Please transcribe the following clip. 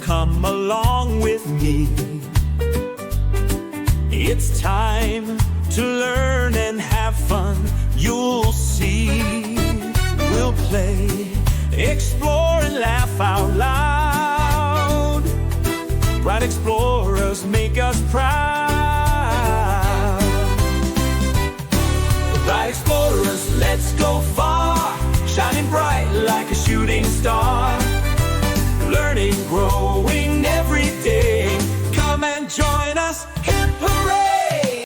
come along with me. It's time to learn and have fun, you'll see. We'll play, explore, and laugh out loud. Bright explorers make us proud. Bright explorers, let's go far, shining bright like a shooting star. Learning, grow,